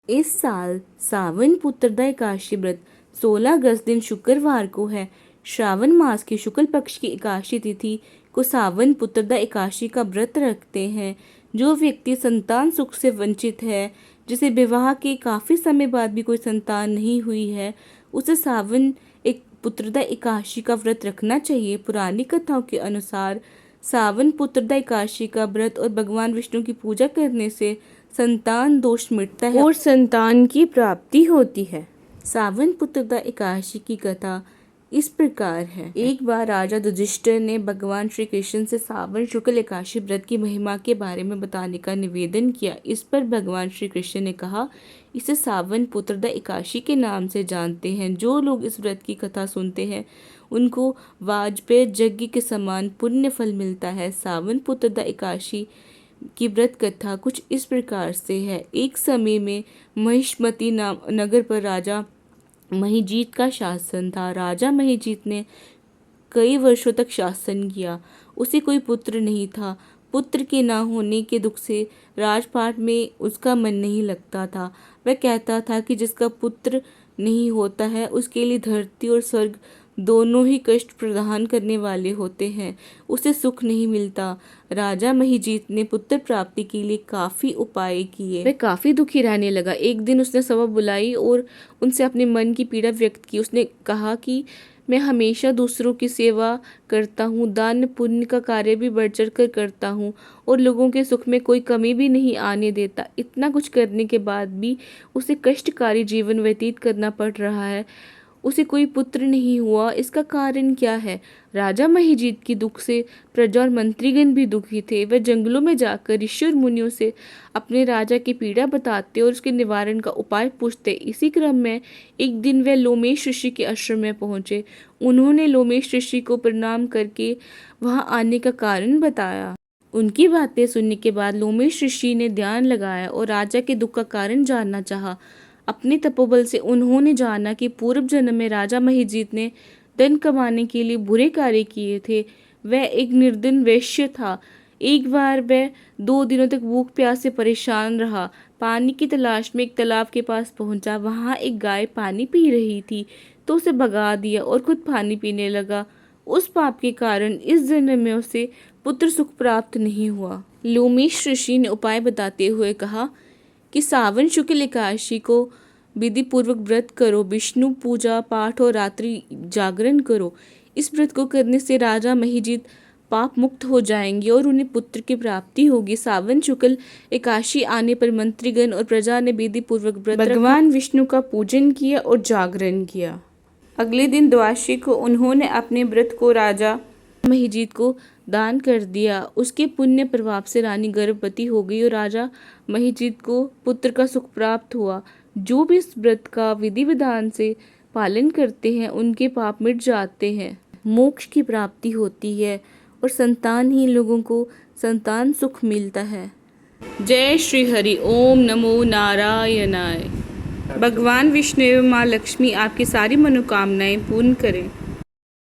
इस साल सावन पुत्रदा एकादशी व्रत 16 अगस्त दिन शुक्रवार को है। श्रावण मास की शुक्ल पक्ष की एकादशी तिथि को सावन पुत्रदा एकादशी का व्रत रखते हैं। जो व्यक्ति संतान सुख से वंचित है, जिसे विवाह के काफ़ी समय बाद भी कोई संतान नहीं हुई है, उसे सावन एक पुत्रदा एकादशी का व्रत रखना चाहिए। पुरानी कथाओं के अनुसार सावन पुत्रदा एकादशी का व्रत और भगवान विष्णु की पूजा करने से संतान दोष मिटता है और संतान की प्राप्ति होती है। सावन पुत्रदा एकादशी की कथा इस प्रकार है। एक बार राजा युधिष्ठिर ने भगवान श्री कृष्ण से सावन शुक्ल एकादशी व्रत की महिमा के बारे में बताने का निवेदन किया। इस पर भगवान श्री कृष्ण ने कहा, इसे सावन पुत्रदा एकादशी के नाम से जानते हैं। जो लोग इस व्रत की कथा सुनते हैं उनको वाजपेय यज्ञ के समान पुण्य फल मिलता है। सावन पुत्रदा एकादशी की व्रत कथा कुछ इस प्रकार से है। एक समय में महिष्मती नगर पर राजा महिजीत का शासन था। राजा महिजीत ने कई वर्षों तक शासन किया। उसे कोई पुत्र नहीं था। पुत्र के ना होने के दुख से राजपाट में उसका मन नहीं लगता था। वह कहता था कि जिसका पुत्र नहीं होता है उसके लिए धरती और स्वर्ग दोनों ही कष्ट प्रदान करने वाले होते हैं, उसे सुख नहीं मिलता। राजा महिजीत ने पुत्र प्राप्ति के लिए काफ़ी उपाय किए। वह काफ़ी दुखी रहने लगा। एक दिन उसने सभा बुलाई और उनसे अपने मन की पीड़ा व्यक्त की। उसने कहा कि मैं हमेशा दूसरों की सेवा करता हूँ, दान पुण्य का कार्य भी बढ़ चढ़ कर करता हूँ और लोगों के सुख में कोई कमी भी नहीं आने देता। इतना कुछ करने के बाद भी उसे कष्टकारी जीवन व्यतीत करना पड़ रहा है। उसे कोई पुत्र नहीं हुआ, इसका कारण क्या है? राजा महिजीत की दुख से प्रजा और मंत्रीगण भी दुखी थे। वह जंगलों में जाकर ऋषि और मुनियों से अपने राजा की पीड़ा बताते और उसके निवारण का उपाय पूछते। इसी क्रम में एक दिन वह लोमेश ऋषि के आश्रम में पहुंचे। उन्होंने लोमेश ऋषि को प्रणाम करके वहां आने का कारण बताया। उनकी बातें सुनने के बाद लोमेश ऋषि ने ध्यान लगाया और राजा के दुख का कारण जानना चाहा। अपने तपोबल से उन्होंने जाना कि पूर्व जन्म में राजा महिजीत ने धन कमाने के लिए बुरे कार्य किए थे। वह एक निर्धन वैश्य था। एक बार वह 2 दिनों तक भूख प्यास से परेशान रहा। पानी की तलाश में एक तालाब के पास पहुंचा। वहां एक गाय पानी पी रही थी तो उसे भगा दिया और खुद पानी पीने लगा। उस पाप के कारण इस जन्म में उसे पुत्र सुख प्राप्त नहीं हुआ। लोमेश ऋषि ने उपाय बताते हुए कहा कि सावन शुक्ल एकादशी को विधि पूर्वक व्रत करो, विष्णु पूजा पाठ और रात्रि जागरण करो। इस व्रत को करने से राजा महिजीत पाप मुक्त हो जाएंगे और उन्हें पुत्र की प्राप्ति होगी। सावन शुक्ल एकादशी आने पर मंत्रीगण और प्रजा ने विधि पूर्वक व्रत भगवान विष्णु का पूजन किया और जागरण किया। अगले दिन द्वादशी को उन्होंने अपने व्रत को राजा महिजीत को दान कर दिया। उसके पुण्य प्रभाव से रानी गर्भवती हो गई और राजा महिजीत को पुत्र का सुख प्राप्त हुआ। जो भी इस व्रत का विधि विधान से पालन करते हैं उनके पाप मिट जाते हैं, मोक्ष की प्राप्ति होती है और संतानहीन लोगों को संतान सुख मिलता है। जय श्री हरि। ओम नमो नारायणाय। भगवान विष्णु एवं माँ लक्ष्मी आपकी सारी मनोकामनाएं पूर्ण करें।